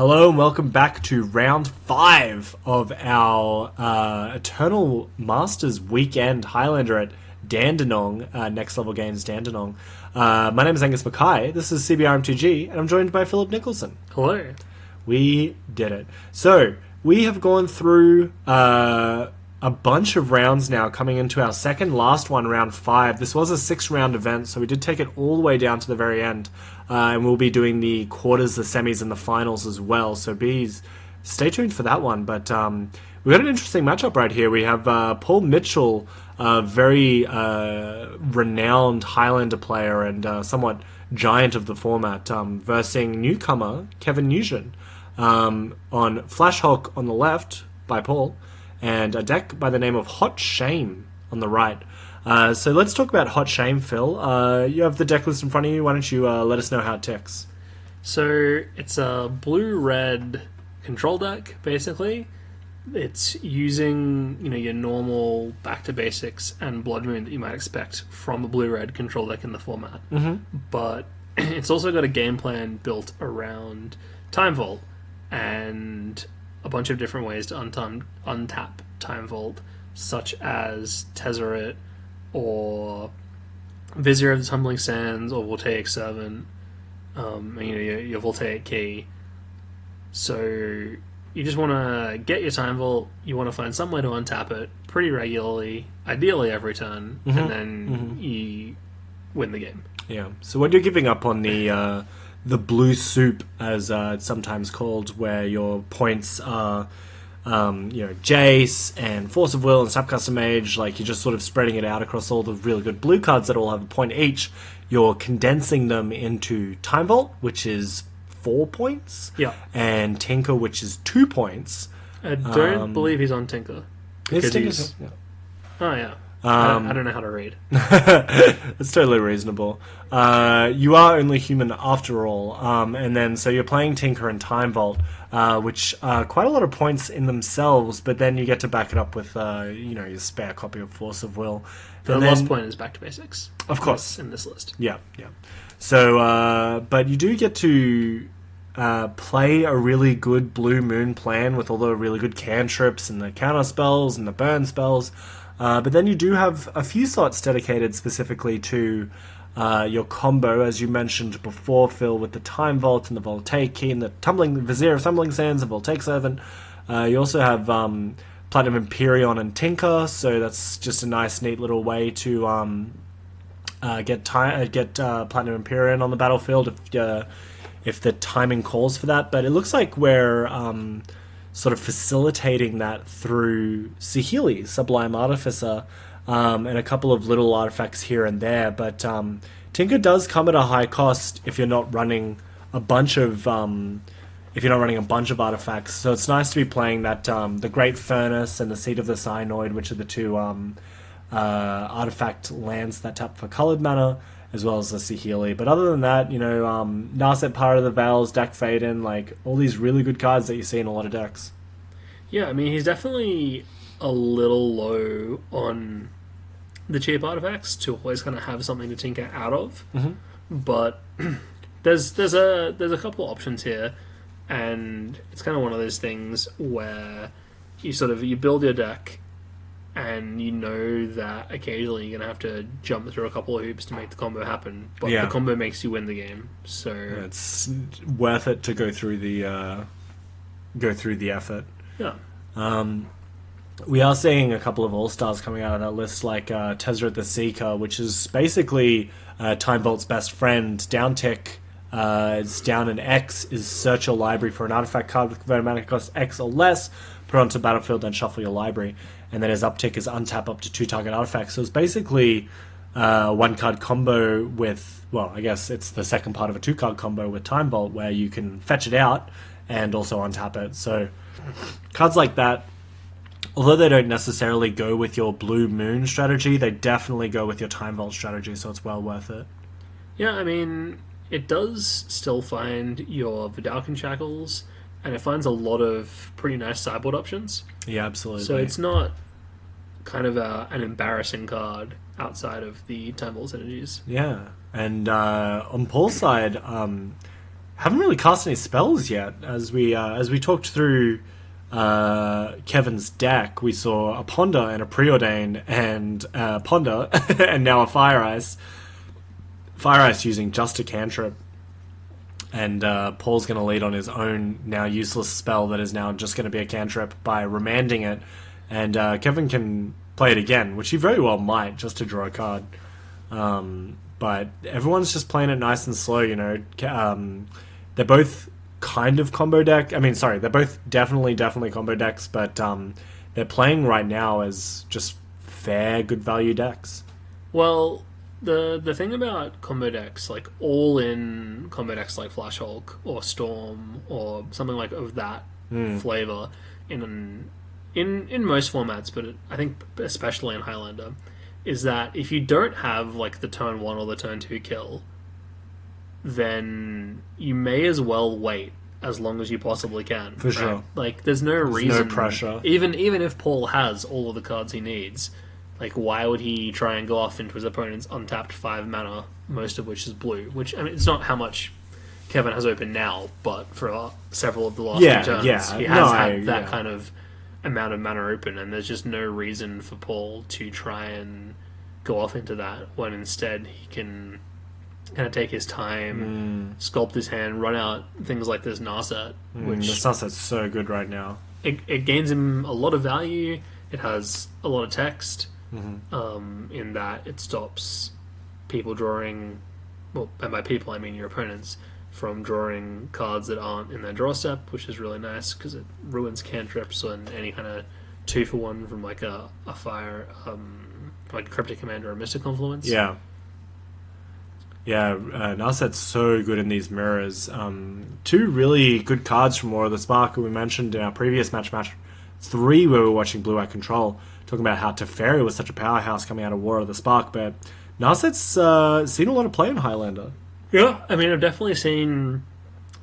Hello and welcome back to round 5 of our Eternal Masters weekend Highlander at Dandenong, Next Level Games Dandenong. My name is Angus Mackay, this is CBR MTG, and I'm joined by Philip Nicholson. Hello. We did it. So, we have gone through a bunch of rounds now, coming into our second last one, round 5. This was a 6-round event, so we did take it all the way down to the very end. And we'll be doing the quarters, the semis, and the finals as well. So stay tuned for that one. But we've got an interesting matchup right here. We have Paul Mitchell, a very renowned Highlander player and somewhat giant of the format, versing newcomer Kevin Nugent on Flashhawk on the left by Paul, and a deck by the name of Hot Shame on the right. So let's talk about Hot Shame, Phil. You have the deck list in front of you. Why don't you let us know how it ticks? So it's a blue-red control deck, basically. It's using your normal back to basics and Blood Moon that you might expect from a blue-red control deck in the format. Mm-hmm. But it's also got a game plan built around Time Vault and a bunch of different ways to untap Time Vault, such as Tezzeret, or Vizier of the Tumbling Sands, or Voltaic Servant, and your Voltaic Key. So you just want to get your Time Vault, you want to find some way to untap it pretty regularly, ideally every turn, and then you win the game. Yeah, so when you're giving up on the blue soup, as it's sometimes called, where your points are Jace and Force of Will and Snapcaster Mage, like you're just sort of spreading it out across all the really good blue cards that all have a point each. You're condensing them into Time Vault, which is 4 points, and Tinker, which is 2 points. I don't believe he's on Tinker. Because he's... Oh, yeah. I don't know how to read. That's totally reasonable. You are only human after all, and then so you're playing Tinker and Time Vault, which are quite a lot of points in themselves, but then you get to back it up with your spare copy of Force of Will. The last point is back to basics, of course, in this list. Yeah. So, but you do get to play a really good Blue Moon plan with all the really good cantrips and the counter spells and the burn spells. But then you do have a few slots dedicated specifically to your combo, as you mentioned before, Phil, with the Time Vault and the Voltaic Key and the Vizier of Tumbling Sands and Voltaic Servant. You also have Platinum Empyrean and Tinker, so that's just a nice, neat little way to get Platinum Empyrean on the battlefield if the timing calls for that. But it looks like we're sort of facilitating that through Saheeli, Sublime Artificer, and a couple of little artifacts here and there. But Tinker does come at a high cost if you're not running a bunch of artifacts. So it's nice to be playing that the Great Furnace and the Seed of the Cyanoid, which are the two artifact lands that tap for colored mana, as well as the Saheeli. But other than that, Narset, Part of the Veils, Dak Faden, like all these really good cards that you see in a lot of decks. Yeah, I mean, he's definitely a little low on the cheap artifacts to always kind of have something to tinker out of. Mm-hmm. But there's a couple options here, and it's kind of one of those things where you build your deck, and you know that occasionally you're going to have to jump through a couple of hoops to make the combo happen, but the combo makes you win the game. So it's worth it to go through the effort. Yeah. We are seeing a couple of all-stars coming out of that list, like Tezzeret the Seeker, which is basically Time Vault's best friend. Down tick, it's down an X, is search your library for an artifact card with converted mana cost X or less, put it onto the battlefield, then shuffle your library. And then his uptick is untap up to 2 target artifacts. So it's basically one card combo with, well, I guess it's the second part of a 2-card combo with Time Vault, where you can fetch it out and also untap it. So cards like that, although they don't necessarily go with your Blue Moon strategy, they definitely go with your Time Vault strategy, so it's well worth it. Yeah, I mean, it does still find your Vidalcan Shackles, and it finds a lot of pretty nice sideboard options. Yeah, absolutely. So it's not kind of an embarrassing card outside of the Time Vault synergies. Yeah, and on Paul's side, haven't really cast any spells yet. As we talked through Kevin's deck, we saw a Ponder and a Preordain and a Ponder and now a Fire Ice. Fire Ice using just a cantrip. And Paul's going to lead on his own now useless spell that is now just going to be a cantrip by remanding it. And Kevin can play it again, which he very well might, just to draw a card. But everyone's just playing it nice and slow, you know. They're both kind of combo deck. I mean, sorry, they're both definitely combo decks, but they're playing right now as just fair, good value decks. Well, the thing about combo decks, like all-in combo decks like Flash Hulk or Storm or something like of that flavor in most formats, but I think especially in Highlander, is that if you don't have like the turn 1 or the turn 2 kill, then you may as well wait as long as you possibly can. For sure. Like, there's no reason. No pressure. Even if Paul has all of the cards he needs, like, why would he try and go off into his opponent's untapped 5 mana, most of which is blue? Which, I mean, it's not how much Kevin has open now, but for several of the last few turns, he has had that kind of amount of mana open, and there's just no reason for Paul to try and go off into that, when instead he can kind of take his time, sculpt his hand, run out things like this Narset, which this Narset's so good right now. It gains him a lot of value. It has a lot of text, in that it stops people drawing, well, and by people I mean your opponents, from drawing cards that aren't in their draw step, which is really nice because it ruins cantrips and any kind of 2-for-1 from like a fire, like a Cryptic Commander or Mystic Confluence. Yeah, Narset's so good in these mirrors. 2 really good cards from War of the Spark, we mentioned in our previous match 3, where we were watching Blue Eye Control, talking about how Teferi was such a powerhouse coming out of War of the Spark, but Narset's seen a lot of play in Highlander. Yeah, I mean, I've definitely seen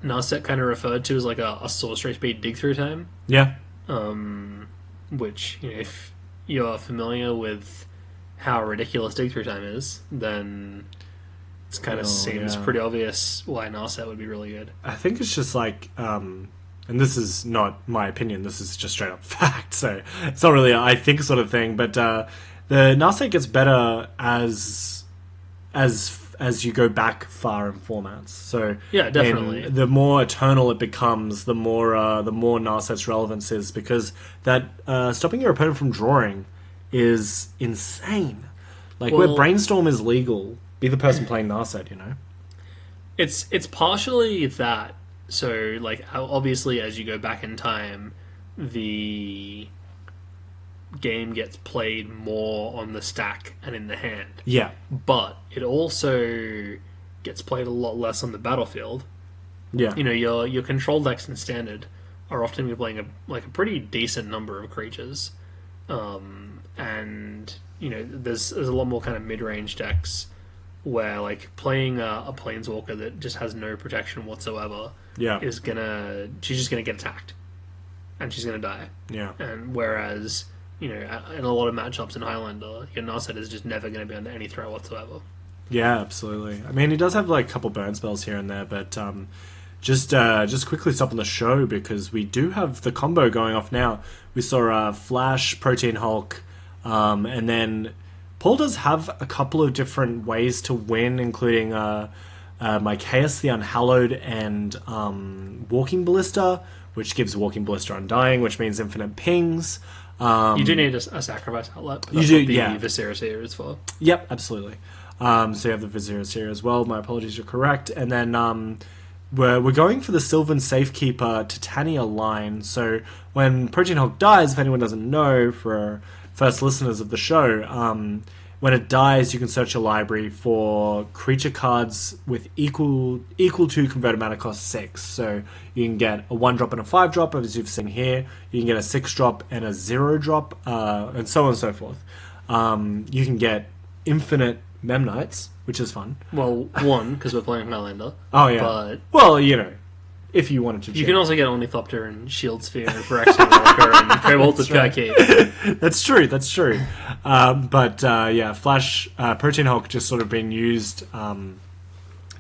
Narset kind of referred to as like a sorcery speed dig through time. Yeah. Which, you know, if you're familiar with how ridiculous dig through time is, then it kind of seems pretty obvious why Narset would be really good. I think it's just like, and this is not my opinion, this is just straight up fact, so it's not really a I think sort of thing, but the Narset gets better as you go back far in formats. So yeah, definitely. The more eternal it becomes, the more Narset's relevance is, because that stopping your opponent from drawing is insane. Like, where Brainstorm is legal, be the person playing Narset, you know? It's partially that. So, like, obviously, as you go back in time, the game gets played more on the stack and in the hand. Yeah. But it also gets played a lot less on the battlefield. Yeah. You know, your control decks in Standard are often playing a pretty decent number of creatures. And, you know, there's a lot more kind of mid-range decks where, like, playing a Planeswalker that just has no protection whatsoever she's just gonna get attacked. And she's gonna die. Yeah. And whereas, you know, in a lot of matchups in Highlander, your Narset is just never going to be under any threat whatsoever. Yeah, absolutely. I mean, he does have like a couple burn spells here and there, but just quickly stopping the show because we do have the combo going off now. We saw Flash, Protein Hulk, and then Paul does have a couple of different ways to win, including my Chaos the Unhallowed and Walking Ballista, which gives Walking Ballista Undying, which means infinite pings. You do need a sacrifice outlet. That's you do, what the yeah. Viserys here is for. Yep, absolutely. So you have the Viserys here as well. My apologies, you're correct. And then we're going for the Sylvan Safekeeper Titania line. So when Protein Hulk dies, if anyone doesn't know, for first listeners of the show, when it dies, you can search your library for creature cards with equal to converted mana cost 6. So you can get a 1-drop and a 5-drop, as you've seen here. You can get a 6-drop and a 0-drop, and so on and so forth. You can get infinite Memnites, which is fun. Well, one, because we're playing Highlander. Oh, yeah. But well, you know, if you wanted to. You can also get Ornithopter and Shield Sphere and Phyrexian Walker and Cobalt with Kaki. That's true. But yeah, Flash, Protein Hulk just sort of been used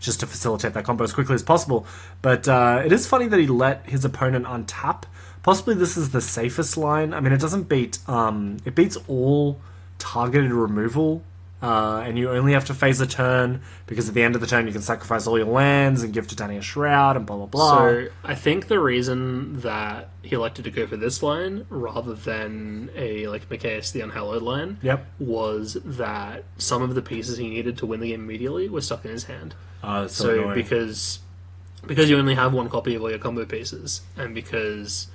just to facilitate that combo as quickly as possible. But it is funny that he let his opponent untap. Possibly this is the safest line. I mean, it doesn't beat... it beats all targeted removal, and you only have to phase a turn, because at the end of the turn you can sacrifice all your lands and give Titania Shroud and blah blah blah. So I think the reason that he elected to go for this line rather than a like Mikaeus the Unhallowed line was that some of the pieces he needed to win the game immediately were stuck in his hand. That's so because you only have one copy of all your combo pieces, and because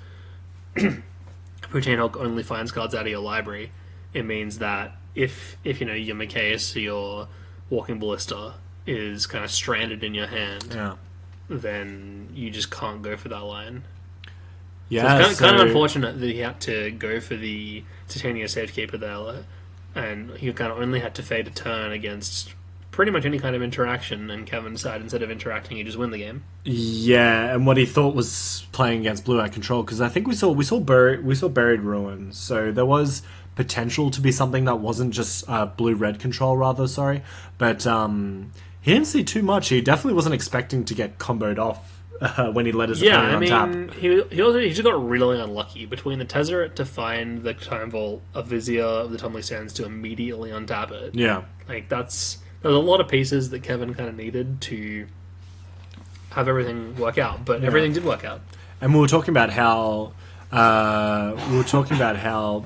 Poutine Hulk only finds cards out of your library, it means that if you know your Mikaeus or your Walking Ballista is kind of stranded in your hand, then you just can't go for that line. Yeah, so it's kind of unfortunate that he had to go for the Titania Safekeeper there, and he kind of only had to fade a turn against pretty much any kind of interaction, and Kevin decided instead of interacting, he just win the game. Yeah, and what he thought was playing against Blue-Eye Control, because I think we saw Buried Ruin, so there was potential to be something that wasn't just Blue-Red Control, rather, sorry. But he didn't see too much. He definitely wasn't expecting to get comboed off when he let his opponent on tap. He just got really unlucky between the Tezzeret to find the Time Vault, a Vizier of the Tumbling Sands to immediately untap it. Yeah. Like, there's a lot of pieces that Kevin kind of needed to have everything work out, but everything did work out. And we were talking about how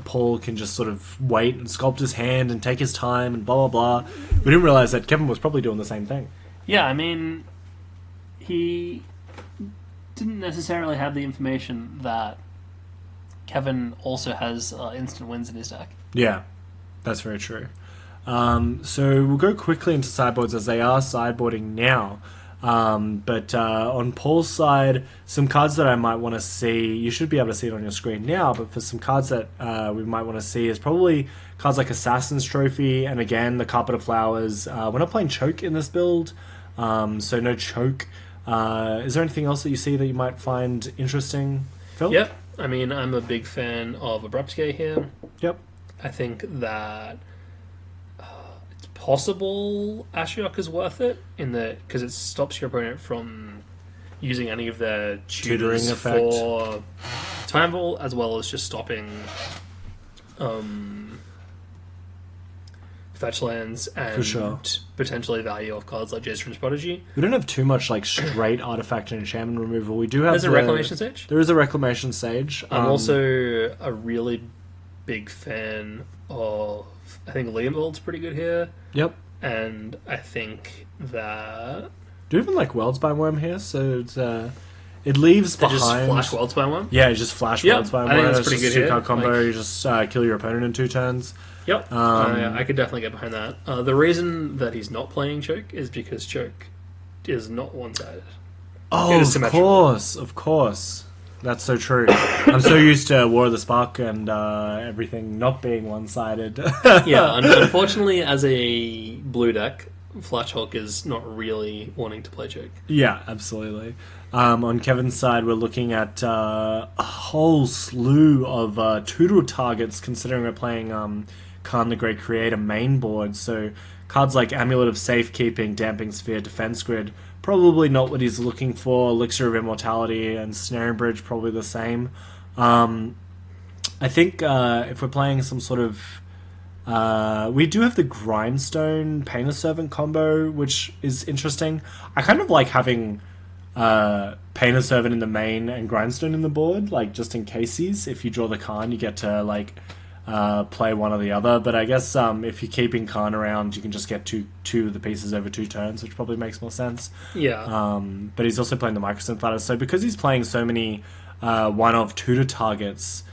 Paul can just sort of wait and sculpt his hand and take his time and blah blah blah. We didn't realize that Kevin was probably doing the same thing. Yeah, I mean, he didn't necessarily have the information that Kevin also has instant wins in his deck. Yeah, that's very true. So we'll go quickly into sideboards as they are sideboarding now. But on Paul's side, some cards that I might want to see, you should be able to see it on your screen now, but for some cards that we might want to see is probably cards like Assassin's Trophy, and again, the Carpet of Flowers. We're not playing Choke in this build, so no Choke. Is there anything else that you see that you might find interesting, Phil? Yep. I mean, I'm a big fan of Abrupt Decay here. Yep. I think that it's possible Ashiok is worth it because it stops your opponent from using any of their tutoring tutors effect for Time Vault, as well as just stopping fetch lands and potentially value of cards like Jaycerim's Prodigy. We don't have too much like straight artifact and enchantment removal. We do have There's a Reclamation Sage. There is a Reclamation Sage. I'm also a really big fan of, I think Liam Volt's pretty good here. Yep. And I think that... Do you even like Worlds by Worm here? So it's, it leaves behind... Just flash Worlds by Worm? Yeah, you just flash Worlds by Worm. I think that's pretty good here. Two-card combo, you just kill your opponent in 2 turns. Yep. I could definitely get behind that. The reason that he's not playing Choke is because Choke is not one-sided. Oh, of course. That's so true. I'm so used to War of the Spark and everything not being one-sided. Yeah, unfortunately, as a blue deck, Flash Hulk is not really wanting to play Choke. Yeah, absolutely. On Kevin's side, we're looking at a whole slew of tutor targets, considering we're playing Khan the Great Creator main board. So cards like Amulet of Safekeeping, Damping Sphere, Defense Grid, probably not what he's looking for. Elixir of Immortality and Snaring Bridge, probably the same. I think if we're playing some sort of... we do have the Grindstone Painter Servant combo, which is interesting. I kind of like having Painter Servant in the main and Grindstone in the board, like just in cases. If you draw the Khan, you get to like play one or the other. But I guess if you're keeping Khan around, you can just get two of the pieces over 2 turns, which probably makes more sense. Yeah. But he's also playing the Microsynth Ladder, so because he's playing so many one-off tutor targets,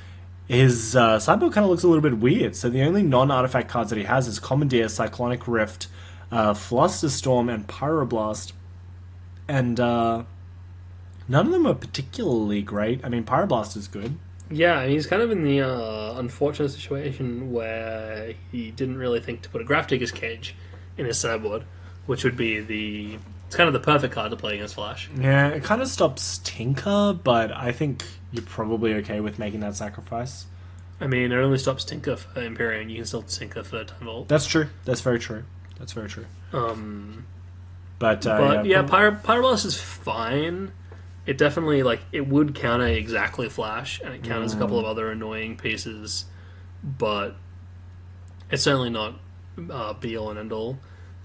his sideboard kind of looks a little bit weird. So the only non-artifact cards that he has is Commandeer, Cyclonic Rift, Flusterstorm, and Pyroblast. And none of them are particularly great. I mean, Pyroblast is good. Yeah, he's kind of in the unfortunate situation where he didn't really think to put a Grafdigger's Cage in his sideboard, which would be it's kind of the perfect card to play against Flash. Yeah, it kind of stops Tinker, but I think you're probably okay with making that sacrifice. I mean, it only stops Tinker for Imperium. You can still Tinker for Time Vault. That's true. That's very true. That's very true. But Pyroblast is fine. It definitely, like, it would counter exactly Flash, and it counters a couple of other annoying pieces, but it's certainly not be all and end all.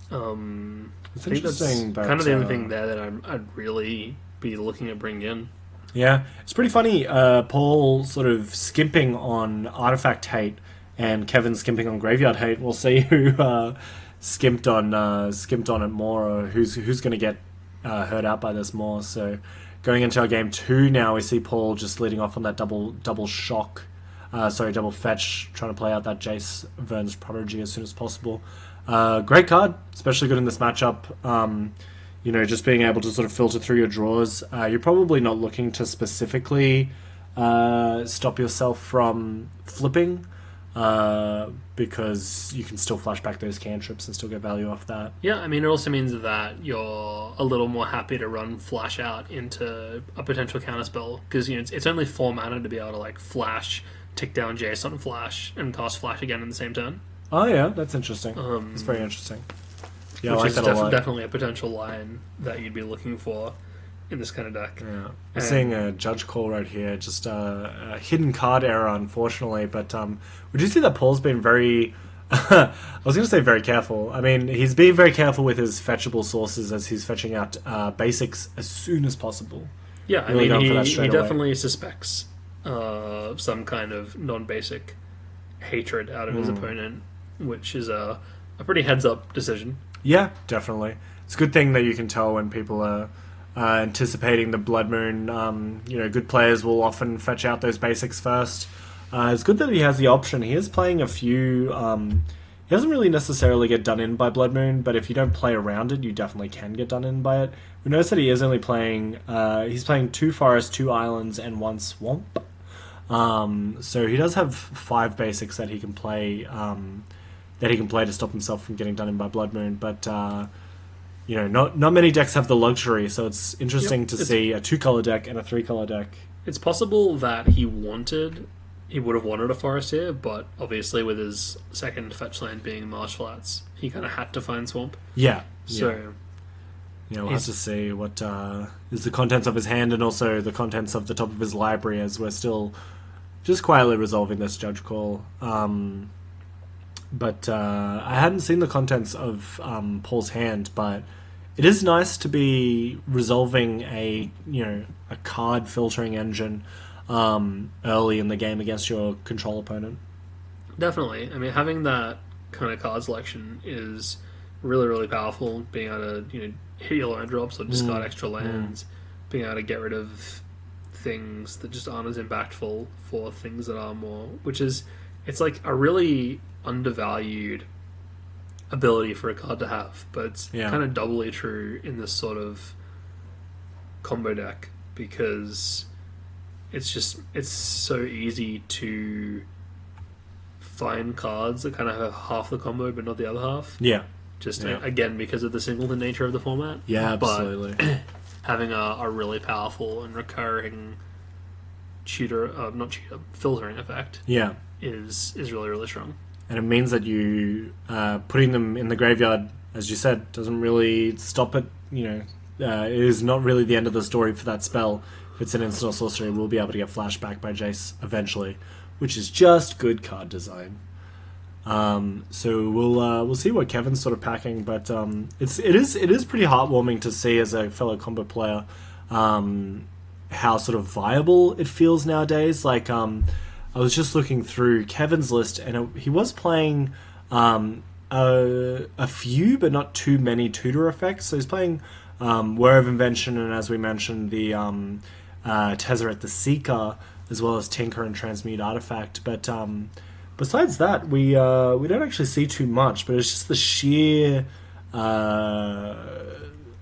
It's I think that's interesting, but, kind of the only thing there that I'd really be looking at bringing in. Yeah, it's pretty funny. Paul sort of skimping on artifact hate, and Kevin skimping on graveyard hate. We'll see who skimped on it more, or who's going to get hurt out by this more. So going into our game 2 now, we see Paul just leading off on that double shock. Double fetch, trying to play out that Jace Vern's Prodigy as soon as possible. Great card, especially good in this matchup. Just being able to sort of filter through your draws. You're probably not looking to specifically stop yourself from flipping, because you can still flash back those cantrips and still get value off that. Yeah, I mean, it also means that you're a little more happy to run Flash out into a potential counterspell, because it's only 4 mana to be able to like flash, tick down Jace on Flash, and cast Flash again in the same turn. Oh yeah, that's interesting. That's very interesting. Yeah, which I like is that a lot. definitely a potential line that you'd be looking for in this kind of deck. Yeah, we're seeing a judge call right here, just a hidden card error, unfortunately. But would you see that Paul's been very... I was going to say very careful. I mean, he's being very careful with his fetchable sources as he's fetching out basics as soon as possible. Yeah, I mean, he definitely suspects some kind of non-basic hatred out of his opponent, which is a pretty heads-up decision. Yeah, definitely. It's a good thing that you can tell when people are anticipating the Blood Moon. Good players will often fetch out those basics first. It's good that he has the option. He is playing a few... he doesn't really necessarily get done in by Blood Moon, but if you don't play around it, you definitely can get done in by it. We notice that he is only playing... he's playing 2 forests, 2 islands, and 1 swamp. So he does have 5 basics that he can play... to stop himself from getting done in by Blood Moon, but not many decks have the luxury, so it's interesting to see a 2-color deck and a 3-color deck. It's possible that he would have wanted a forest here, but obviously with his second fetch land being Marsh Flats, he kind of had to find Swamp. Yeah. So... we'll have to see what is the contents of his hand and also the contents of the top of his library, as we're still just quietly resolving this judge call. But I hadn't seen the contents of Paul's hand, but it is nice to be resolving a card filtering engine early in the game against your control opponent. Definitely. I mean, having that kind of card selection is really, really powerful. Being able to hit your land drops or discard extra lands, being able to get rid of things that just aren't as impactful for things that are more, it's like a really undervalued ability for a card to have, but it's kind of doubly true in this sort of combo deck, because it's so easy to find cards that kind of have half the combo but not the other half. Again, because of the singleton nature of the format. Absolutely. But having a really powerful and recurring filtering effect is really, really strong. And it means that you putting them in the graveyard, as you said, doesn't really stop it. It is not really the end of the story for that spell. If it's an instant or sorcery, we'll be able to get flashback by Jace eventually, which is just good card design. So we'll see what Kevin's sort of packing, but it is pretty heartwarming to see as a fellow combo player how sort of viable it feels nowadays. Like I was just looking through Kevin's list, and he was playing a few, but not too many tutor effects. So he's playing Whir of Invention, and as we mentioned, the Tezzeret the Seeker, as well as Tinker and Transmute Artifact. But besides that, we don't actually see too much. But it's just the sheer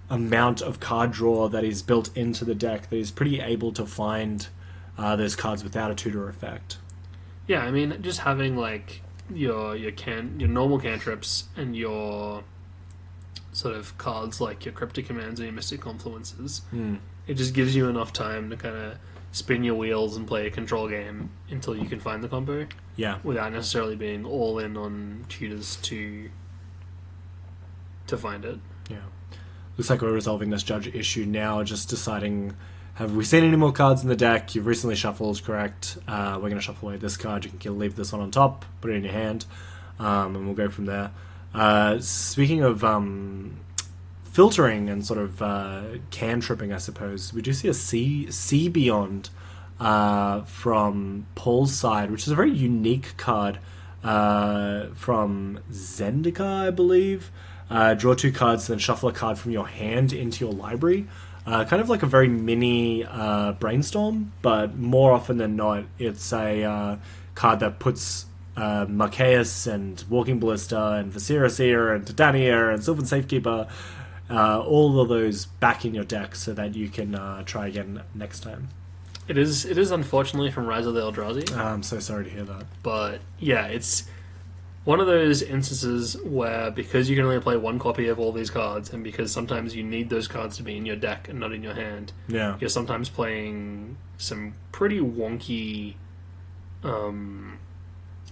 amount of card draw that he's built into the deck that he's pretty able to find those cards without a tutor effect. Yeah, I mean, just having like your normal cantrips and your sort of cards like your Cryptic Commands and your Mystic Confluences, it just gives you enough time to kind of spin your wheels and play a control game until you can find the combo. Yeah, without necessarily being all in on tutors to find it. Yeah. looks like we're resolving this judge issue now, just deciding, have we seen any more cards in the deck? You've recently shuffled, correct? We're going to shuffle away this card. You can leave this one on top, put it in your hand, and we'll go from there. Speaking of filtering and sort of cantripping, I suppose, we do see a Sea Beyond from Paul's side, which is a very unique card from Zendika, I believe. Draw 2 cards, then shuffle a card from your hand into your library. Kind of like a very mini Brainstorm, but more often than not, it's a card that puts Marqueus and Walking Ballista and Viscera and Titania and Sylvan Safekeeper, all of those back in your deck so that you can try again next time. It is unfortunately from Rise of the Eldrazi. I'm so sorry to hear that. But yeah, it's one of those instances where, because you can only play one copy of all these cards, and because sometimes you need those cards to be in your deck and not in your hand, you're sometimes playing some pretty wonky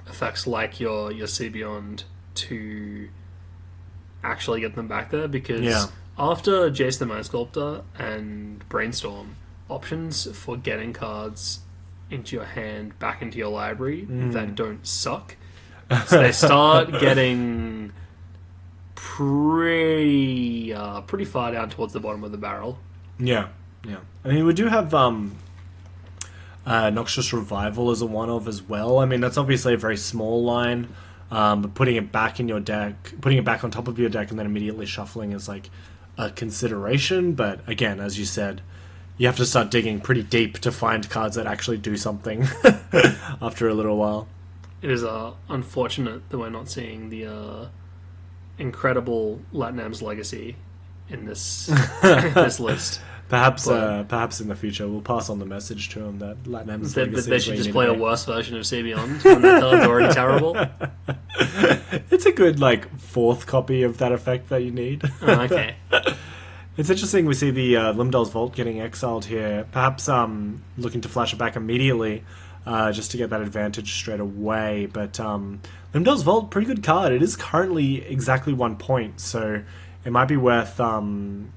effects like your Sea Beyond to actually get them back there, because after Jace the Mind Sculptor and Brainstorm, options for getting cards into your hand back into your library that don't suck, so they start getting pretty far down towards the bottom of the barrel. Yeah. I mean, we do have Noxious Revival as a one-of as well. I mean, that's obviously a very small line, but putting it back in your deck, putting it back on top of your deck and then immediately shuffling is like a consideration. But again, as you said, you have to start digging pretty deep to find cards that actually do something after a little while. It is unfortunate that we're not seeing the incredible Latnam's Legacy in this this list. Perhaps in the future we'll pass on the message to him that Latnam's Legacy they should just play a worse version of Sea Beyond when that card's already terrible. It's a good fourth copy of that effect that you need. Oh, okay. It's interesting we see the Limdal's Vault getting exiled here. Perhaps looking to flash it back immediately just to get that advantage straight away. But Limdal's Vault, pretty good card. It is currently exactly 1 point, so it might be worth punching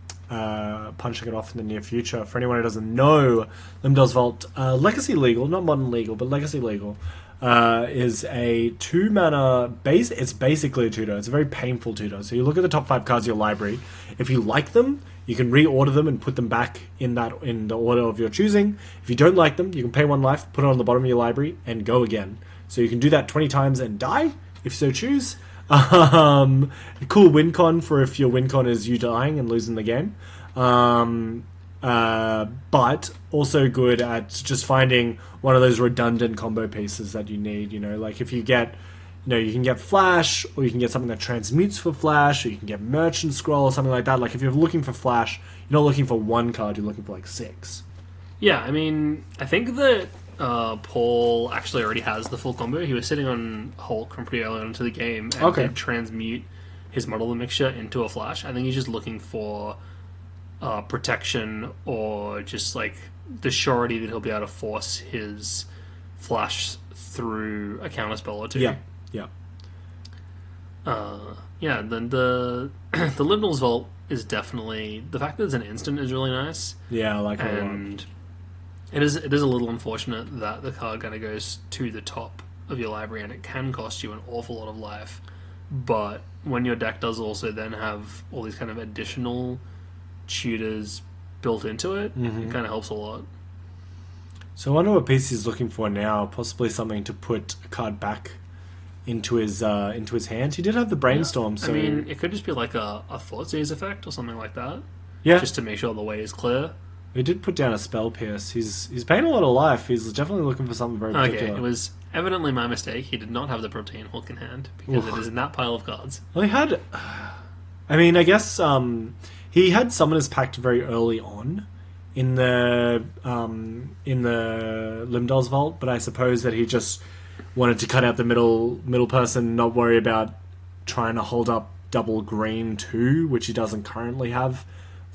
it off in the near future. For anyone who doesn't know, Limdal's Vault, Legacy legal, not modern legal, but Legacy legal, is a 2-mana base. It's basically a tutor. It's a very painful tutor. So you look at the top 5 cards of your library. If you like them, you can reorder them and put them back in the order of your choosing. If you don't like them, you can pay 1 life, put it on the bottom of your library, and go again. So you can do that 20 times and die, if so choose. Cool win con for if your win con is you dying and losing the game. But also good at just finding one of those redundant combo pieces that you need. Like if you get, you can get Flash, or you can get something that transmutes for Flash, or you can get Merchant Scroll or something like that. Like if you're looking for Flash, you're not looking for 1 card, you're looking for 6. Yeah, I mean, I think that Paul actually already has the full combo. He was sitting on Hulk from pretty early on into the game and did transmute his Model Mixture into a Flash. I think he's just looking for protection, or just the surety that he'll be able to force his Flash through a counterspell or 2. Yeah. Then the Limnal's Vault is definitely, the fact that it's an instant is really nice. Yeah, I like it a lot. And it is a little unfortunate that the card kind of goes to the top of your library, and it can cost you an awful lot of life. But when your deck does also then have all these kind of additional tutors built into it, it kind of helps a lot. So I wonder what piece he's looking for now. Possibly something to put a card back into his hand. He did have the Brainstorm, so... I mean, it could just be like a Thoughtseize effect or something like that. Yeah. Just to make sure the way is clear. He did put down a Spell Pierce. He's paying a lot of life. He's definitely looking for something very particular. Okay, it was evidently my mistake. He did not have the Protean Hulk in hand, because it is in that pile of cards. Well, he had... I mean, I guess he had Summoner's Pact very early on in the Limdal's Vault, but I suppose that he just wanted to cut out the middle person, not worry about trying to hold up double green too, which he doesn't currently have.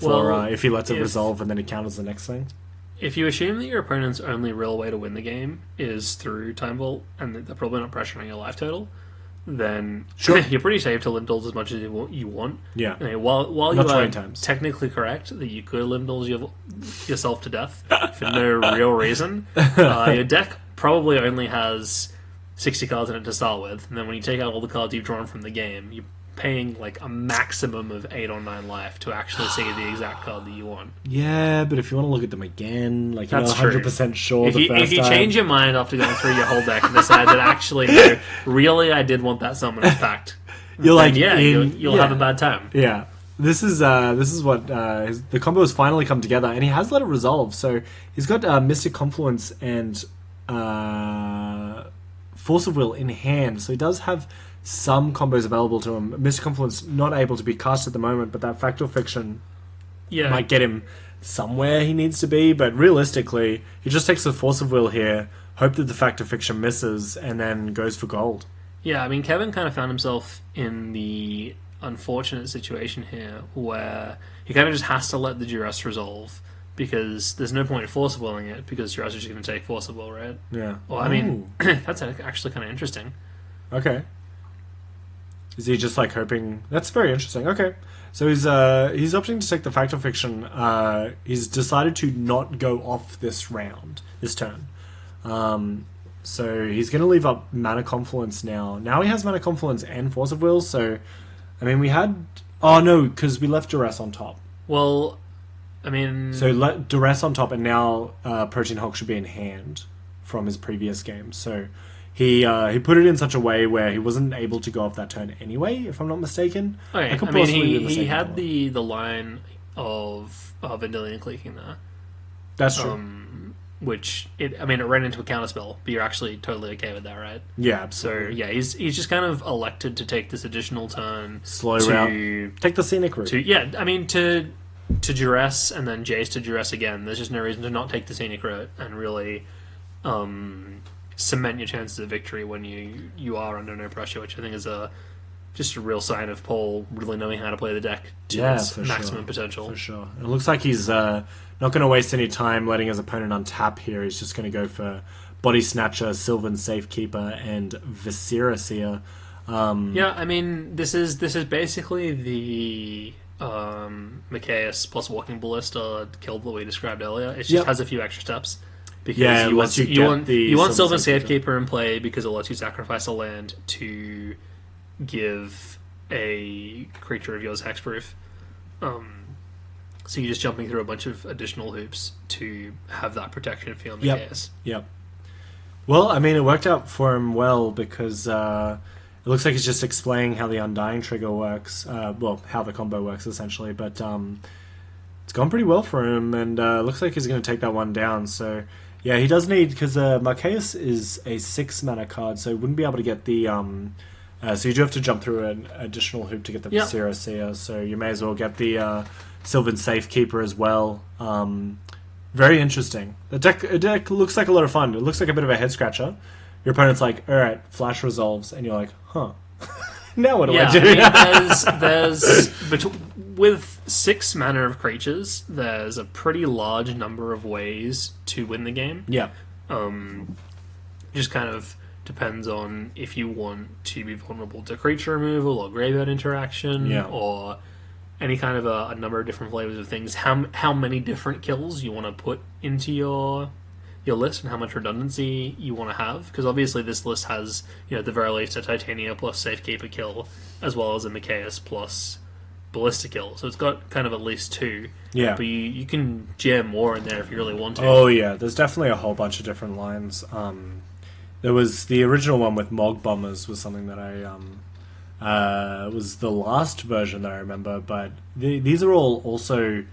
If he lets it resolve and then he counters the next thing. If you assume that your opponent's only real way to win the game is through Time Vault, and they're probably not pressuring your life total, then Sure. you're pretty safe to limb duels as much as you want. Yeah. You know, while Not you 20 are times. technically correct that you could limb duels yourself to death for no real reason, your deck probably only has 60 cards in it to start with, and then when you take out all the cards you've drawn from the game, you're paying like a maximum of 8 or 9 life to actually see the exact card that you want. Yeah, but if you want to look at them again, like you're That's not 100% sure If the you, first if you time. change your mind after going through your whole deck and decide that actually, no, really, I did want that Summoner's Pact, You're like, then, you'll yeah. have a bad time. Yeah. This is what the combo has finally come together, and he has let it resolve. So he's got Mystic Confluence and Force of Will in hand, so he does have some combos available to him. Mystic Confluence not able to be cast at the moment, but that Factual Fiction might get him somewhere he needs to be. But realistically, he just takes the Force of Will here, hope that the Factual Fiction misses, and then goes for gold. Yeah, I mean, Kevin kind of found himself in the unfortunate situation here where he kind of just has to let the duress resolve because there's no point in Force of Willing it because duress is just going to take Force of Will, right? Yeah. Well, I mean, that's actually kind of interesting. Okay. Is he just like hoping? That's very interesting. Okay, so he's opting to take the Factual Fiction. He's decided to not go off this turn. So he's going to leave up Mana Confluence now. Now he has Mana Confluence and Force of Will. So, I mean, we had because we left Duress on top. Well, I mean, so let Duress on top, and now Protein Hulk should be in hand from his previous game. So. He put it in such a way where he wasn't able to go off that turn anyway, if I'm not mistaken. Okay, I mean, he had the line of Vendilion Cleaking there. That's true. Which, it ran into a counterspell, but you're actually totally okay with that, right? Yeah, absolutely. So, yeah, he's just kind of elected to take this additional turn. Slow route. Take the scenic route. To duress and then Jace to duress again. There's just no reason to not take the scenic route and really cement your chances of victory when you are under no pressure, which I think is just a real sign of Paul really knowing how to play the deck to its maximum potential. For sure. It looks like he's not going to waste any time letting his opponent untap here. He's just going to go for Body Snatcher, Sylvan Safekeeper, and Viscera Seer. Yeah, I mean, this is basically the Mikaeus plus Walking Ballista kill that we described earlier. It just has a few extra steps. Because you want Sylvan Safekeeper in play because it lets you sacrifice a land to give a creature of yours hexproof. So you're just jumping through a bunch of additional hoops to have that protection for your Mikaeus. Yep. Well, I mean, it worked out for him well because it looks like he's just explaining how the Undying trigger works. How the combo works essentially, but it's gone pretty well for him, and looks like he's going to take that one down. So. Yeah, he does need, because Marqueus is a 6 mana card, so he wouldn't be able to get the... so you do have to jump through an additional hoop to get the Viscera Seer, so you may as well get the Sylvan Safekeeper as well. Very interesting. The deck looks like a lot of fun. It looks like a bit of a head-scratcher. Your opponent's like, alright, Flash resolves, and you're like, huh. Now what do I do? With 6 mana of creatures, there's a pretty large number of ways to win the game. Yeah. Just kind of depends on if you want to be vulnerable to creature removal or graveyard interaction, or any kind of a number of different flavors of things. How many different kills you want to put into your list and how much redundancy you want to have, because obviously this list has, at the very least, a Titania plus Safekeeper kill, as well as a Mikaeus plus Ballista kill, so it's got kind of at least 2. Yeah. But you can jam more in there if you really want to. Oh yeah, there's definitely a whole bunch of different lines. There was the original one with Mog Bombers was something that I was the last version that I remember, but these are all also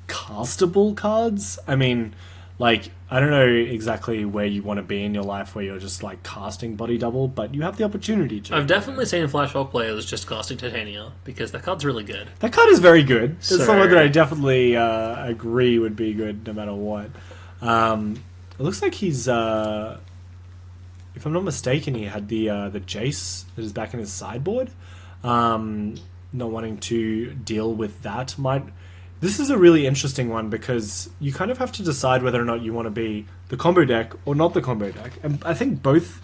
castable cards. I mean, like, I don't know exactly where you want to be in your life where you're just like casting Body Double, but you have the opportunity to. I've definitely seen Flash Hulk players just casting Titania because that card's really good. That card is very good. It's someone that I definitely agree would be good no matter what. It looks like he's, if I'm not mistaken, he had the Jace that is back in his sideboard. Not wanting to deal with that This is a really interesting one because you kind of have to decide whether or not you want to be the combo deck or not the combo deck. And I think both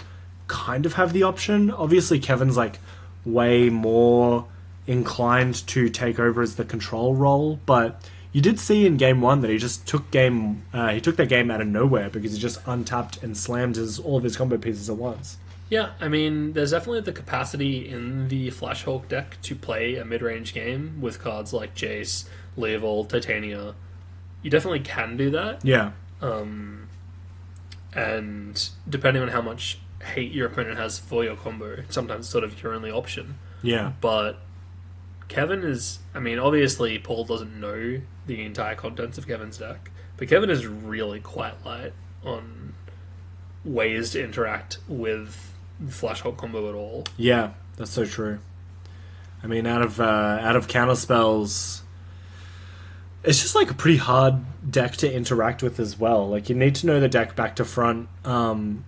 kind of have the option. Obviously, Kevin's like way more inclined to take over as the control role, but you did see in game one that he just took that game out of nowhere because he just untapped and slammed all of his combo pieces at once. Yeah, I mean, there's definitely the capacity in the Flash Hulk deck to play a mid-range game with cards like Jace, Leovold, Titania. You definitely can do that. Yeah. And depending on how much hate your opponent has for your combo, sometimes it's sort of your only option. Yeah. But Kevin is... I mean, obviously, Paul doesn't know the entire contents of Kevin's deck, but Kevin is really quite light on ways to interact with Flash Hulk combo at all. Yeah, that's so true. I mean, out of counter spells, it's just like a pretty hard deck to interact with as well. Like, you need to know the deck back to front, and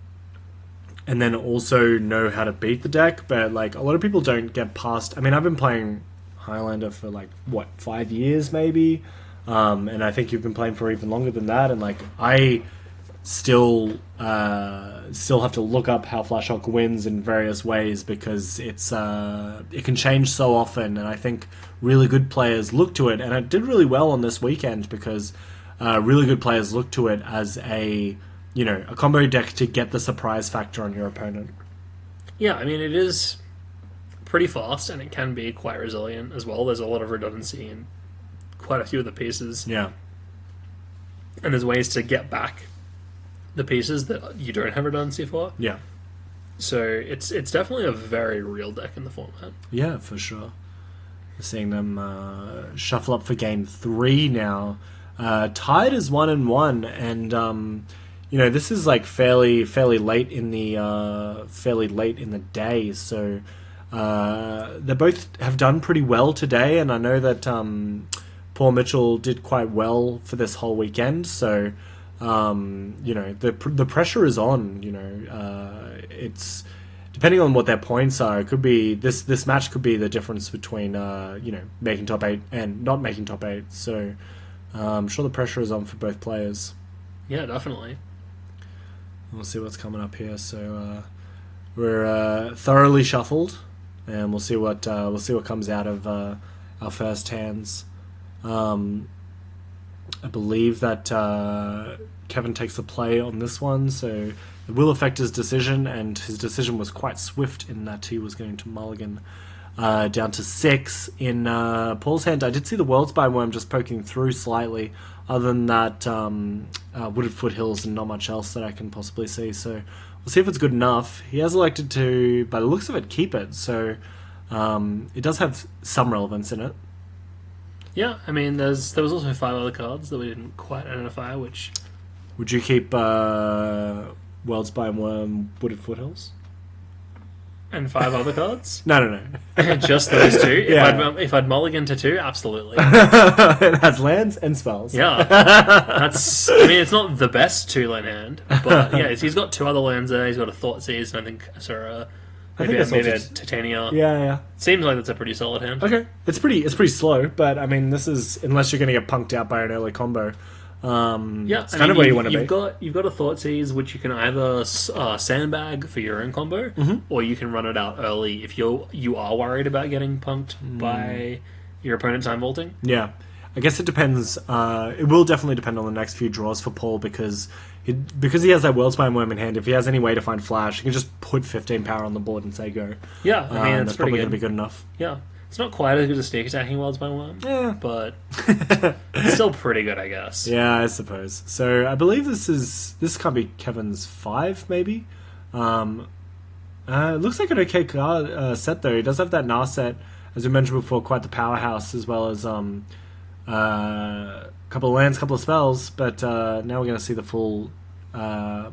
then also know how to beat the deck. But like, a lot of people don't get past. I mean, I've been playing Highlander for like 5 years maybe, and I think you've been playing for even longer than that. And like, I still have to look up how Flash Hulk wins in various ways because it can change so often, and I think really good players look to it, and it did really well on this weekend because really good players look to it as a combo deck to get the surprise factor on your opponent. Yeah, I mean, it is pretty fast and it can be quite resilient as well. There's a lot of redundancy in quite a few of the pieces. Yeah. And there's ways to get back the pieces that you don't have redundancy for. Yeah. So it's definitely a very real deck in the format. Yeah, for sure. We're seeing them shuffle up for game 3 now. Tied as 1-1, and this is like fairly late in the day. So they both have done pretty well today, and I know that Paul Mitchell did quite well for this whole weekend. So the pressure is on. It's depending on what their points are. It could be this match could be the difference between making top 8 and not making top 8. So I'm sure the pressure is on for both players. Yeah, definitely. We'll see what's coming up here. So we're thoroughly shuffled, and we'll see what comes out of our first hands. I believe that Kevin takes the play on this one, so it will affect his decision, and his decision was quite swift in that he was going to mulligan down to 6. In Paul's hand, I did see the World's Spine Worm just poking through slightly. Other than that, Wooded Foothills and not much else that I can possibly see, so we'll see if it's good enough. He has elected to, by the looks of it, keep it, so it does have some relevance in it. Yeah, I mean, there was also 5 other cards that we didn't quite identify, which... Would you keep World's Spine Worm, Wooded Foothills? And 5 other cards? No. Just those 2? Yeah. If I'd mulligan to 2, absolutely. It has lands and spells. Yeah. That's... I mean, it's not the best 2-lane hand, but yeah, he's got 2 other lands there. He's got a Thoughtseize, and I think maybe a Titania. Yeah. Seems like that's a pretty solid hand. Okay. It's pretty slow, but I mean, this is, unless you're going to get punked out by an early combo. It's kind of where you want to be. You've got a Thoughtseize, which you can either sandbag for your own combo, or you can run it out early if you are worried about getting punked by your opponent time vaulting. Yeah. I guess it depends. It will definitely depend on the next few draws for Paul because he has that World Spine Worm in hand. If he has any way to find Flash, he can just put 15 power on the board and say go. Yeah, I mean, that's probably going to be good enough. Yeah. It's not quite as good as sneak attacking World Spine Worm, but it's still pretty good, I guess. Yeah, I suppose. So I believe this can't be Kevin's 5, maybe. It looks like an okay card set though. He does have that Narset, as we mentioned before, quite the powerhouse, as well as couple of lands, couple of spells. But now we're going to see the full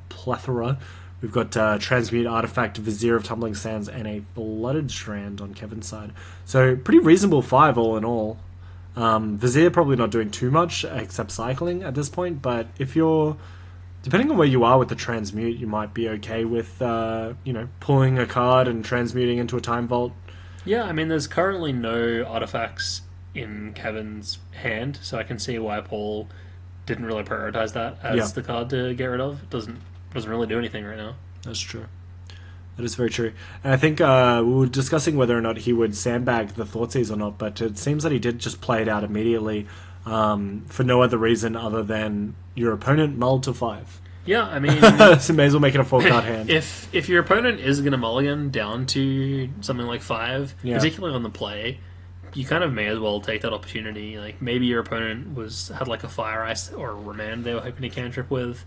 plethora. We've got Transmute, Artifact, Vizier of Tumbling Sands, and a Blooded Strand on Kevin's side. So pretty reasonable 5 all in all. Vizier probably not doing too much except cycling at this point, but if you're... Depending on where you are with the Transmute, you might be okay with, pulling a card and transmuting into a Time Vault. Yeah, I mean, there's currently no artifacts in Kevin's hand, so I can see why Paul didn't really prioritize that as the card to get rid of. It doesn't really do anything right now. That's true. That is very true. And I think we were discussing whether or not he would sandbag the Thoughtseize or not, but it seems that he did just play it out immediately for no other reason other than your opponent mulled to 5. Yeah, I mean, So may as well make it a 4-card hand. if your opponent is going to mulligan down to something like 5, Yeah. particularly on the play, you kind of may as well take that opportunity. Like maybe your opponent had like a Fire Ice or a Remand they were hoping to cantrip with,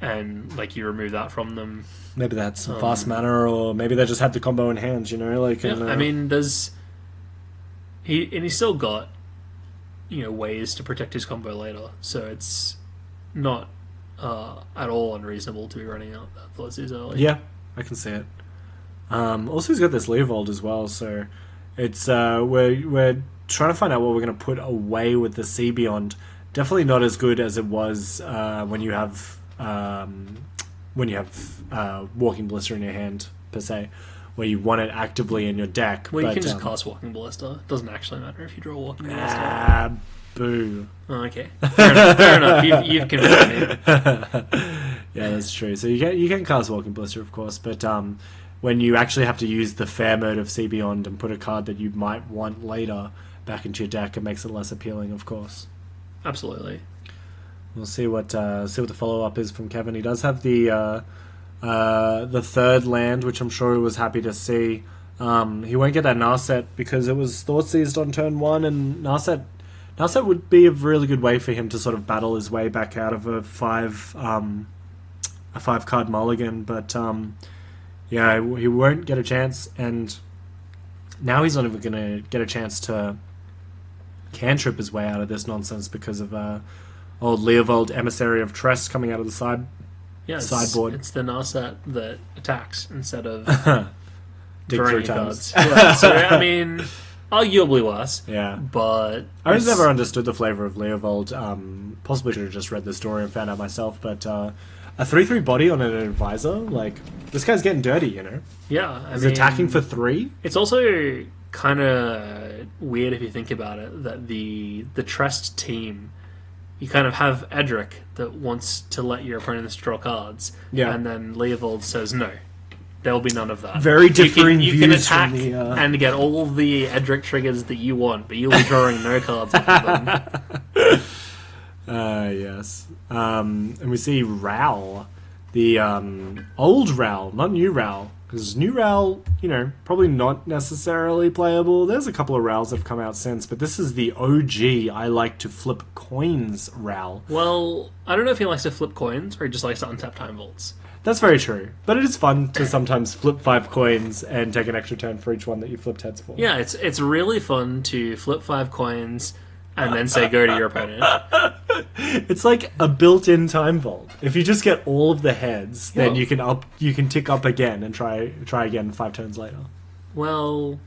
and like you remove that from them. Maybe that's some fast mana, or maybe they just had the combo in hand, you know? Like, Yeah, and, I mean, he's still got ways to protect his combo later, so it's not at all unreasonable to be running out that Thoughtseize early. yeah, I can see it. Also, he's got this Leovold as well, so it's we're trying to find out what we're going to put away with the Sea Beyond. Definitely not as good as it was when you have Walking Blister in your hand per se, where you want it actively in your deck. Well, you but, can just cast Walking Ballista. It doesn't actually matter if you draw Walking Ballista. Boo. Oh, okay. Fair enough. You've convinced me. Yeah, that's true. So you can cast Walking Blister, of course, but when you actually have to use the fair mode of Sea Beyond and put a card that you might want later back into your deck, it makes it less appealing, of course. Absolutely. We'll see what the follow up is from Kevin. He does have the third land, which I'm sure he was happy to see. He won't get that Narset because it was Thoughtseized on turn 1, and Narset would be a really good way for him to sort of battle his way back out of a 5-card mulligan. But yeah, he won't get a chance, and now he's not even going to get a chance to cantrip his way out of this nonsense because of old Leovold, Emissary of Tress, coming out of the sideboard. It's the Narset that attacks instead of Dig drawing 3 cards. times. Yeah, so, I mean, arguably worse. Yeah. But I just never understood the flavor of Leovold. Possibly should have just read the story and found out myself, but a 3/3 body on an advisor, like, this guy's getting dirty, you know? yeah, He's attacking for 3? It's also kind of weird if you think about it that the Trust team, you kind of have Edric that wants to let your opponents draw cards, Yeah. and then Leovold says no, there will be none of that. Very differing you can views attack from the, and get all the Edric triggers that you want, but you'll be drawing no cards off of them. Yes. And we see Ral, the old Ral, not new Ral, because new Ral, probably not necessarily playable. There's a couple of Rals that have come out since, but this is the OG I like to flip coins Ral. Well, I don't know if he likes to flip coins or he just likes to untap Time Vaults. That's very true, but it is fun to sometimes flip 5 coins and take an extra turn for each one that you flipped heads for. Yeah, it's really fun to flip 5 coins and then say go to your opponent. It's like a built-in time vault. If you just get all of the heads, then you can tick up again and try again 5 turns later. Well,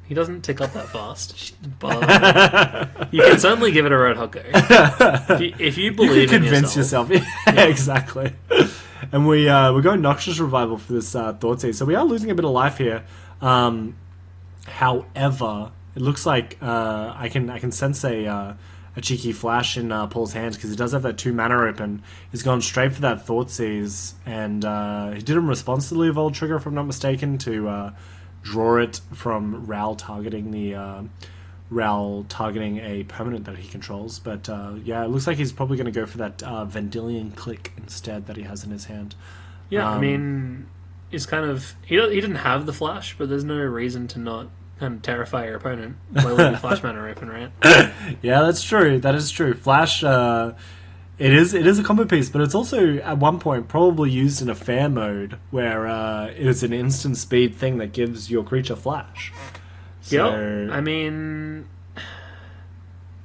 he doesn't tick up that fast, but you can certainly give it a red hot go. If you believe you can in convince yourself. Yeah, exactly. And we're going Noxious Revival for this Thoughtseize, so we are losing a bit of life here. However, it looks like I can sense a cheeky flash in Paul's hands because he does have that 2 mana open. He's gone straight for that Thoughtseize, and he did in response to the Leovold trigger, if I'm not mistaken, to draw it from Ral targeting a permanent that he controls. But yeah, it looks like he's probably going to go for that Vendilion Click instead that he has in his hand. Yeah, I mean, it's kind of he didn't have the flash, but there's no reason to not kind of terrify your opponent by leaving flash mana open, right? Yeah, that's true. That is true. Flash, it is a combo piece, but it's also at one point probably used in a fair mode where it is an instant speed thing that gives your creature flash. So, Yeah, I mean,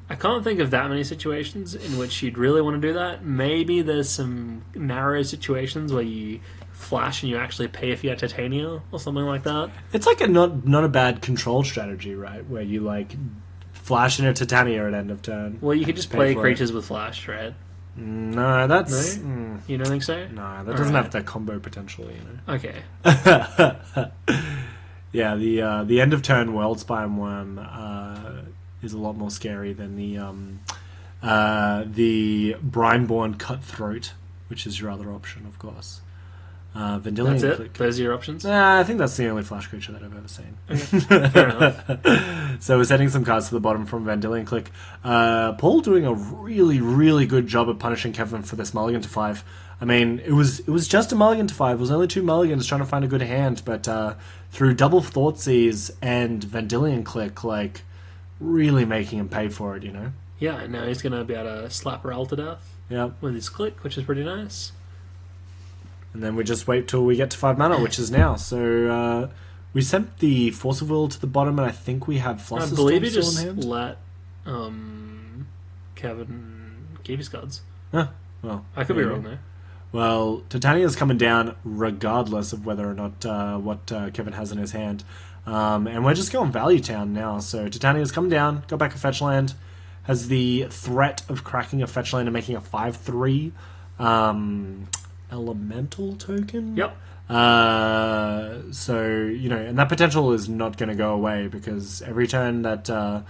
I can't think of that many situations in which you'd really want to do that. Maybe there's some narrow situations where you flash and you actually pay for your Titania or something like that. it's like a not a bad control strategy, right? Where you like flash in a Titania at end of turn. Well, you could just Pay play for creatures with flash, right? No, that's No? You don't think so? no, that doesn't have that combo potential, Okay. Yeah, the end of turn Worldspine Worm is a lot more scary than the Brineborn Cutthroat, which is your other option, of course. Vendilion That's it? Click. Those are your options? Nah, I think that's the only flash creature that I've ever seen. Okay. Fair enough. So we're sending some cards to the bottom from Vendilion Click. Paul doing a really, really good job of punishing Kevin for this mulligan to 5. I mean, it was just a mulligan to 5. It was only 2 mulligans trying to find a good hand, but through double Thoughtseize and Vendilion Click, like, really making him pay for it, you know? Yeah, and now he's going to be able to slap Ral to death Yep. with his Click, which is pretty nice. And then we just wait till we get to 5 mana, which is now. So we sent the Force of Will to the bottom, and I think we have I Fluster believe Storm he still in just hand. let Kevin keep his cards. Huh. Well, I could be there you wrong go. there. Well, Titania's coming down regardless of whether or not what Kevin has in his hand. And we're just going Value Town now. So Titania's come down, got back a fetch land, has the threat of cracking a fetch land and making a 5/3 elemental token. Yep. So, you know, and that potential is not going to go away because every turn that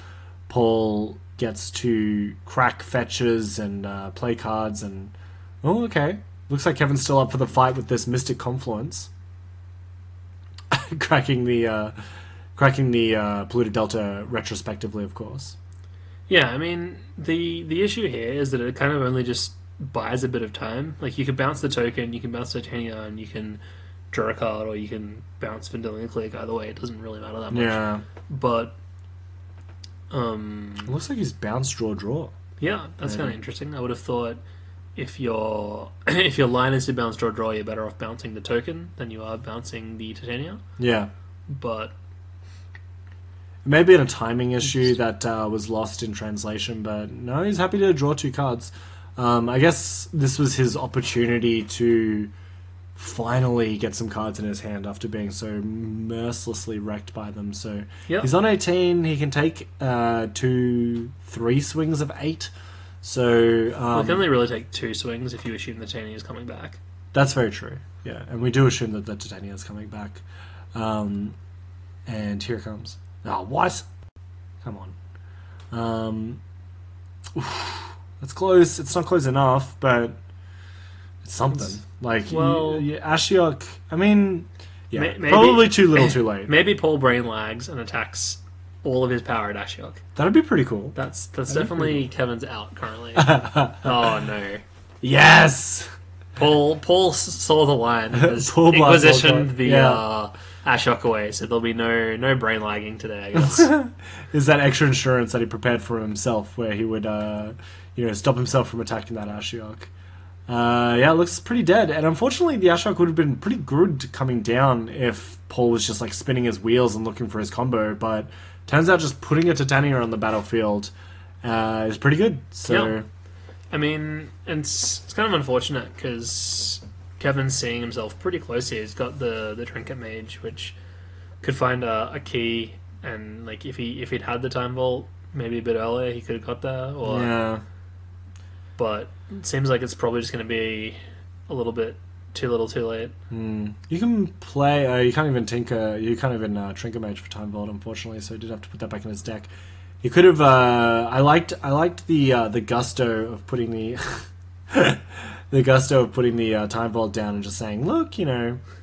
Paul gets to crack fetches and play cards and... Oh, okay. Looks like Kevin's still up for the fight with this Mystic Confluence. cracking the Polluted Delta retrospectively, of course. Yeah, I mean, the issue here is that it kind of only just buys a bit of time. Like, you can bounce the token, you can bounce Titania, and you can draw a card, or you can bounce Vendilion Click. Either way, it doesn't really matter that much. Yeah. But, It looks like he's bounce, draw. yeah, that's kind of interesting. I would have thought if your line is to bounce, draw, you're better off bouncing the token than you are bouncing the Titania. Yeah. But It may be a timing issue that was lost in translation, but no, he's happy to draw 2 cards. I guess this was his opportunity to finally get some cards in his hand after being so mercilessly wrecked by them. So Yep. he's on 18. He can take 3 swings of 8. So well, it can only really take 2 swings if you assume the Titania is coming back. that's very true. Yeah, and we do assume that the Titania is coming back. And here it comes. Oh, what? Come on. It's close. It's not close enough, but it's something. well- Ashiok, I mean, yeah, Maybe- probably too little too late. Maybe Paul brain lags and attacks all of his power at Ashiok. That'd be pretty cool. That's That'd be definitely pretty Kevin's out currently. Oh no. Yes! Paul saw the line, has Paul Blast inquisitioned saw the- the yeah. Ashiok away, so there'll be no brain lagging today, I guess. Is that extra insurance that he prepared for himself, where he would, stop himself from attacking that Ashiok. Yeah, it looks pretty dead. And unfortunately, the Ashiok would have been pretty good coming down if Paul was just like spinning his wheels and looking for his combo. But turns out just putting a Titania on the battlefield is pretty good. So Yeah. I mean, and it's kind of unfortunate because Kevin's seeing himself pretty close here. He's got the Trinket Mage, which could find a key, and like if he'd had the Time Vault maybe a bit earlier, he could have got there. Or yeah, but it seems like it's probably just going to be a little bit too little, too late. you can play. You can't even tinker. You can't even Trinket Mage for Time Vault, unfortunately. So he did have to put that back in his deck. You could have. I liked the gusto of putting the Time Vault down and just saying, look,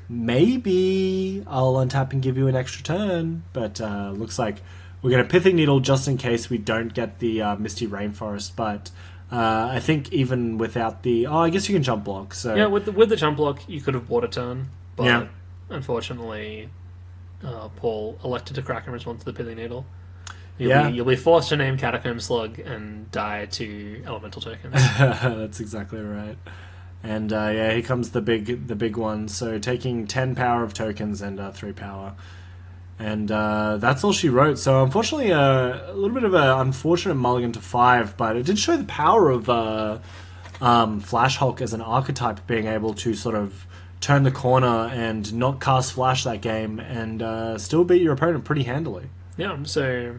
maybe I'll untap and give you an extra turn. But looks like we're going to Pithing Needle just in case we don't get the Misty Rainforest. But I think even without the... Oh, I guess you can jump block. So Yeah, with the jump block, you could have bought a turn, but Yeah. unfortunately, Paul elected to crack in response to the Pithing Needle. Yeah. You'll be forced to name Catacomb Slug and die to elemental tokens. That's exactly right. And here comes the big one. So taking 10 power of tokens and 3 power. And that's all she wrote. So unfortunately, a little bit of an unfortunate mulligan to 5, but it did show the power of Flash Hulk as an archetype being able to sort of turn the corner and not cast Flash that game and still beat your opponent pretty handily. Yeah, so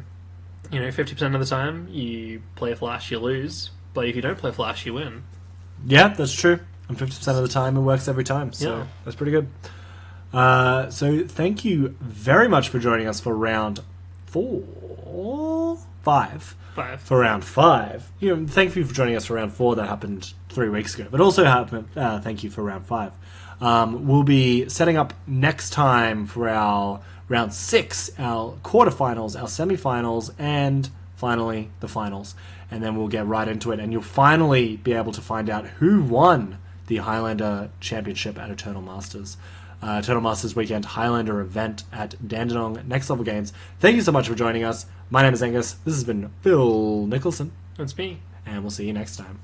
50% of the time you play Flash, you lose, but if you don't play Flash, you win. Yeah, that's true. And 50% of the time, it works every time. So Yeah. that's pretty good. So thank you very much for joining us for round 5. 5. For round 5. Thank you for joining us for round 4 that happened 3 weeks ago. But also thank you for round 5. We'll be setting up next time for our round 6, our quarterfinals, our semifinals, and finally the finals. And then we'll get right into it, and you'll finally be able to find out who won the Highlander Championship at Eternal Masters. Eternal Masters Weekend Highlander event at Dandenong, Next Level Games. Thank you so much for joining us. My name is Angus. This has been Phil Nicholson. That's me. And we'll see you next time.